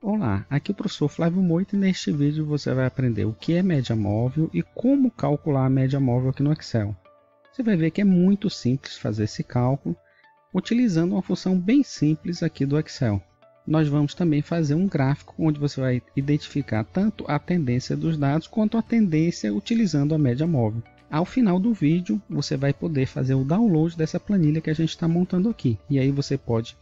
Olá, aqui é o professor Flávio Moita e neste vídeo você vai aprender o que é média móvel e como calcular a média móvel aqui no Excel. Você vai ver que é muito simples fazer esse cálculo utilizando uma função bem simples aqui do Excel. Nós vamos também fazer um gráfico onde você vai identificar tanto a tendência dos dados quanto a tendência utilizando a média móvel. Ao final do vídeo você vai poder fazer o download dessa planilha que a gente está montando aqui. E aí você pode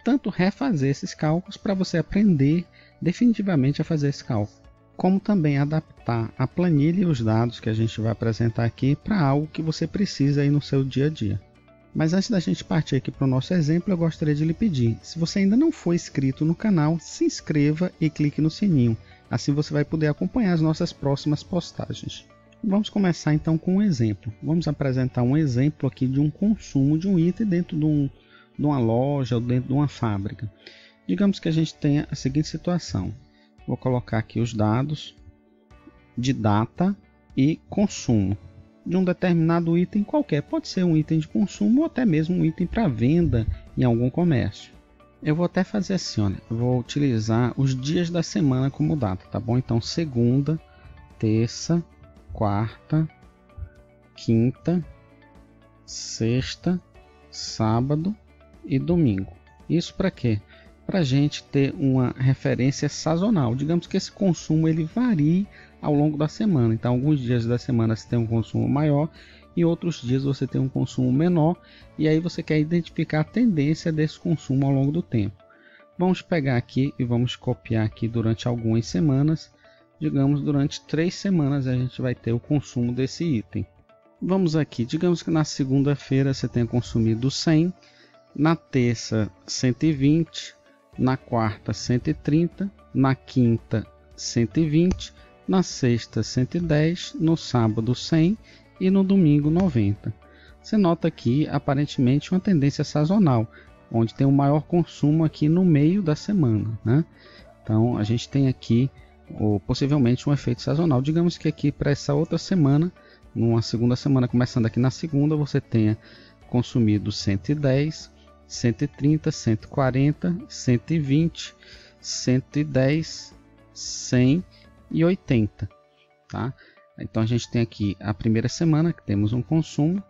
tanto refazer esses cálculos para você aprender definitivamente a fazer esse cálculo, como também adaptar a planilha e os dados que a gente vai apresentar aqui para algo que você precisa aí no seu dia a dia. Mas antes da gente partir aqui para o nosso exemplo, eu gostaria de lhe pedir, se você ainda não for inscrito no canal, se inscreva e clique no sininho, assim você vai poder acompanhar as nossas próximas postagens. Vamos começar então com um exemplo. Vamos apresentar um exemplo aqui de um consumo de um item dentro de uma loja ou dentro de uma fábrica. Digamos que a gente tenha a seguinte situação. Vou colocar aqui os dados de data e consumo de um determinado item qualquer. Pode ser um item de consumo ou até mesmo um item para venda em algum comércio. Eu vou até fazer assim, olha, eu vou utilizar os dias da semana como data, tá bom? Então segunda, terça, quarta, quinta, sexta, sábado e domingo. Isso para quê? Para a gente ter uma referência sazonal. Digamos que esse consumo ele varie ao longo da semana. Então, alguns dias da semana você tem um consumo maior e outros dias você tem um consumo menor. E aí você quer identificar a tendência desse consumo ao longo do tempo. Vamos pegar aqui e vamos copiar aqui durante algumas semanas. Digamos, durante 3 semanas a gente vai ter o consumo desse item. Vamos aqui, digamos que na segunda-feira você tenha consumido 100, na terça 120, na quarta 130, na quinta 120, na sexta 110, no sábado 100 e no domingo 90. Você nota aqui aparentemente uma tendência sazonal, onde tem o maior consumo aqui no meio da semana, né? Então a gente tem aqui possivelmente um efeito sazonal. Digamos que aqui para essa outra semana, numa segunda semana, começando aqui na segunda, você tenha consumido 110, 130, 140, 120, 110, 100 e 80, tá? Então a gente tem aqui a primeira semana que temos um consumo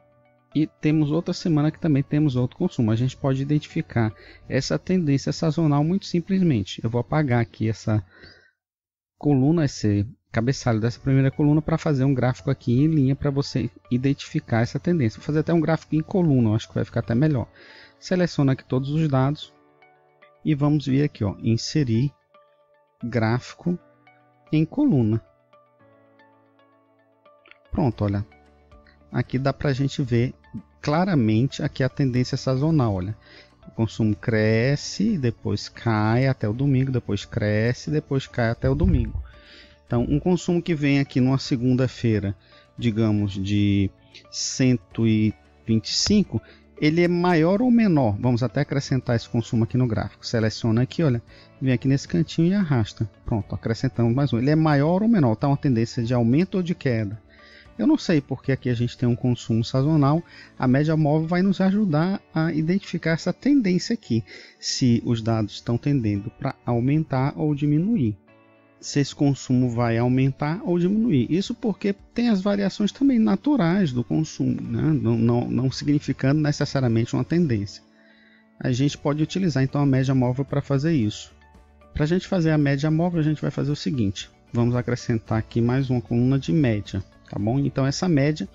e temos outra semana que também temos outro consumo. A gente pode identificar essa tendência sazonal muito simplesmente. Eu vou apagar aqui essa coluna, esse cabeçalho dessa primeira coluna para fazer um gráfico aqui em linha para você identificar essa tendência. Vou fazer até um gráfico em coluna, eu acho que vai ficar até melhor. Seleciona aqui todos os dados e vamos vir aqui, ó, inserir gráfico em coluna. Pronto, olha, aqui dá para a gente ver claramente aqui a tendência sazonal, olha. O consumo cresce, depois cai até o domingo, depois cresce, depois cai até o domingo. Então, um consumo que vem aqui numa segunda-feira, digamos, de 125, ele é maior ou menor? Vamos até acrescentar esse consumo aqui no gráfico. Seleciona aqui, olha, vem aqui nesse cantinho e arrasta. Pronto, acrescentamos mais um. Ele é maior ou menor? Está uma tendência de aumento ou de queda? Eu não sei porque aqui a gente tem um consumo sazonal. A média móvel vai nos ajudar a identificar essa tendência aqui. Se os dados estão tendendo para aumentar ou diminuir. Se esse consumo vai aumentar ou diminuir. Isso porque tem as variações também naturais do consumo, né? Não significando necessariamente uma tendência. A gente pode utilizar então a média móvel para fazer isso. Para a gente fazer a média móvel, a gente vai fazer o seguinte. Vamos acrescentar aqui mais uma coluna de média. Tá bom? Então essa média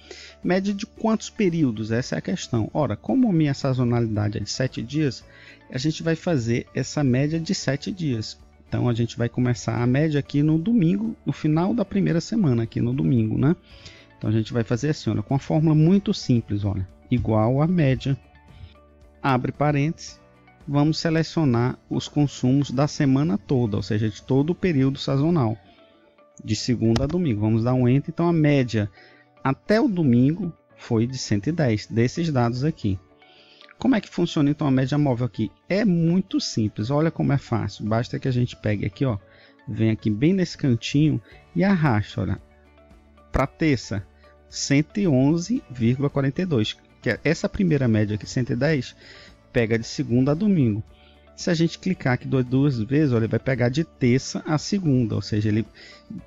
de quantos períodos? Essa é a questão. Ora, como a minha sazonalidade é de 7 dias, a gente vai fazer essa média de 7 dias. Então a gente vai começar a média aqui no domingo, no final da primeira semana, aqui no domingo, né? Então a gente vai fazer assim, olha, com uma fórmula muito simples, olha, igual a média, abre parênteses, vamos selecionar os consumos da semana toda, ou seja, de todo o período sazonal. De segunda a domingo, vamos dar um enter. Então a média até o domingo foi de 110 desses dados aqui. Como é que funciona então a média móvel aqui? É muito simples, olha como é fácil. Basta que a gente pegue aqui, ó, vem aqui bem nesse cantinho e arrasta, olha, para terça 111,42, que é essa primeira média aqui, 110, pega de segunda a domingo. Se a gente clicar aqui duas vezes, olha, ele vai pegar de terça a segunda, ou seja, ele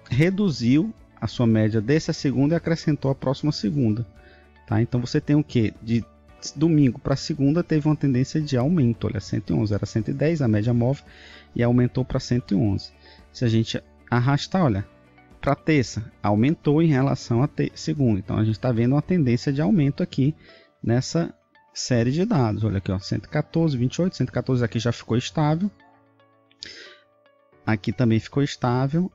reduziu a sua média dessa segunda e acrescentou a próxima segunda. Tá? Então você tem o que? De domingo para segunda teve uma tendência de aumento, olha, 111, era 110 a média móvel e aumentou para 111. Se a gente arrastar, olha, para terça, aumentou em relação a segunda. Então a gente está vendo uma tendência de aumento aqui nessa série de dados. Olha aqui, ó, 114, 28, 114 aqui já ficou estável. Aqui também ficou estável.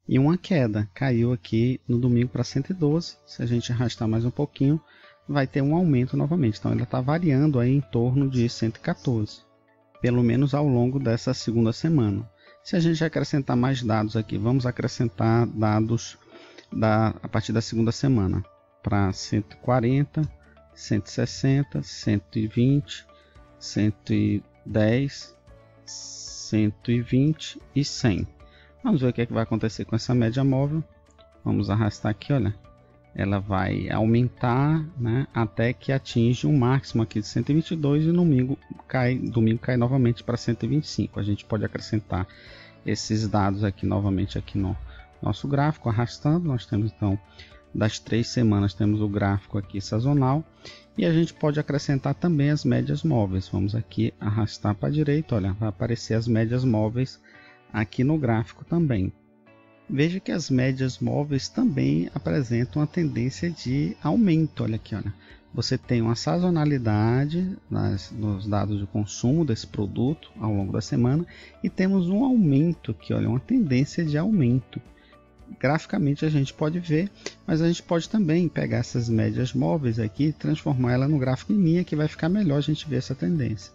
E uma queda, caiu aqui no domingo para 112. Se a gente arrastar mais um pouquinho, vai ter um aumento novamente. Então ela está variando aí em torno de 114, pelo menos ao longo dessa segunda semana. Se a gente acrescentar mais dados aqui, vamos acrescentar dados a partir da segunda semana para 140, 160, 120, 110, 120 e 100. Vamos ver o que é que vai acontecer com essa média móvel. Vamos arrastar aqui, olha. Ela vai aumentar, né, até que atinge um máximo aqui de 122 e domingo cai novamente para 125. A gente pode acrescentar esses dados aqui novamente aqui no nosso gráfico, arrastando. Nós temos então das 3 semanas, temos o gráfico aqui sazonal e a gente pode acrescentar também as médias móveis. Vamos aqui arrastar para a direita, olha, vai aparecer as médias móveis aqui no gráfico também. Veja que as médias móveis também apresentam uma tendência de aumento. Olha aqui, olha. Você tem uma sazonalidade nos dados de consumo desse produto ao longo da semana e temos um aumento aqui, olha, uma tendência de aumento. Graficamente a gente pode ver, mas a gente pode também pegar essas médias móveis aqui e transformar ela no gráfico em linha, que vai ficar melhor a gente ver essa tendência.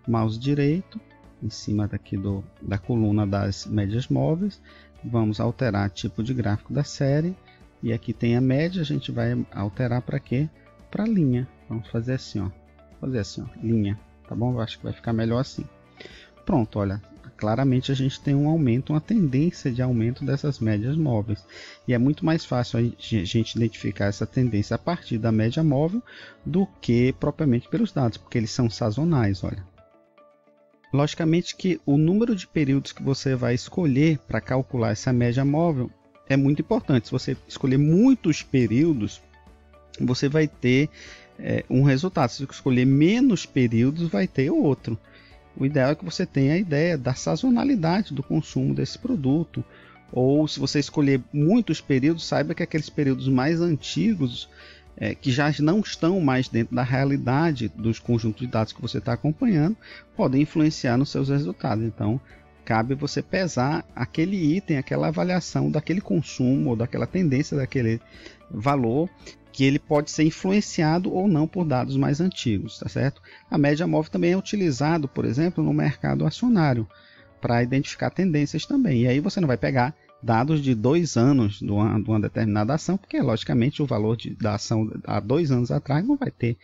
Mouse direito em cima daqui da coluna das médias móveis, vamos alterar tipo de gráfico da série e aqui tem a média, a gente vai alterar para quê? Para linha. Vamos fazer assim, ó, linha, tá bom? Eu acho que vai ficar melhor assim. Pronto, olha, claramente a gente tem um aumento, uma tendência de aumento dessas médias móveis e é muito mais fácil a gente identificar essa tendência a partir da média móvel do que propriamente pelos dados, porque eles são sazonais, olha. Logicamente que o número de períodos que você vai escolher para calcular essa média móvel é muito importante. Se você escolher muitos períodos, você vai ter um resultado. Se você escolher menos períodos, vai ter outro. O ideal é que você tenha a ideia da sazonalidade do consumo desse produto. Ou se você escolher muitos períodos, saiba que aqueles períodos mais antigos, que já não estão mais dentro da realidade dos conjuntos de dados que você está acompanhando, podem influenciar nos seus resultados. Então, cabe você pesar aquele item, aquela avaliação daquele consumo ou daquela tendência daquele valor, que ele pode ser influenciado ou não por dados mais antigos, tá certo? A média móvel também é utilizado, por exemplo, no mercado acionário, para identificar tendências também. E aí você não vai pegar dados de 2 anos de uma determinada ação, porque logicamente o valor da ação há 2 anos atrás não vai ter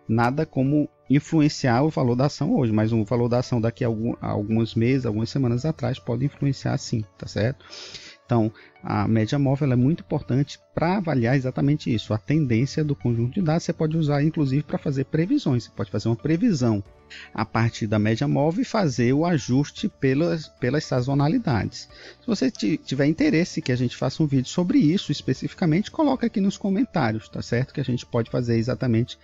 nada como influenciar o valor da ação hoje, mas o valor da ação daqui a alguns meses, algumas semanas atrás pode influenciar sim, tá certo? Então a média móvel é muito importante para avaliar exatamente isso, a tendência do conjunto de dados. Você pode usar inclusive para fazer previsões, você pode fazer uma previsão a partir da média móvel e fazer o ajuste pelas sazonalidades. Se você tiver interesse que a gente faça um vídeo sobre isso especificamente, coloca aqui nos comentários, tá certo? Que a gente pode fazer exatamente,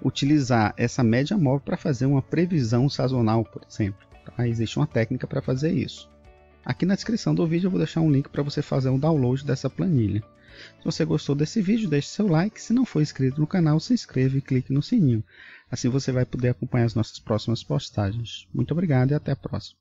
utilizar essa média móvel para fazer uma previsão sazonal, por exemplo. Tá? Existe uma técnica para fazer isso. Aqui na descrição do vídeo eu vou deixar um link para você fazer um download dessa planilha. Se você gostou desse vídeo, deixe seu like. Se não for inscrito no canal, se inscreva e clique no sininho. Assim você vai poder acompanhar as nossas próximas postagens. Muito obrigado e até a próxima.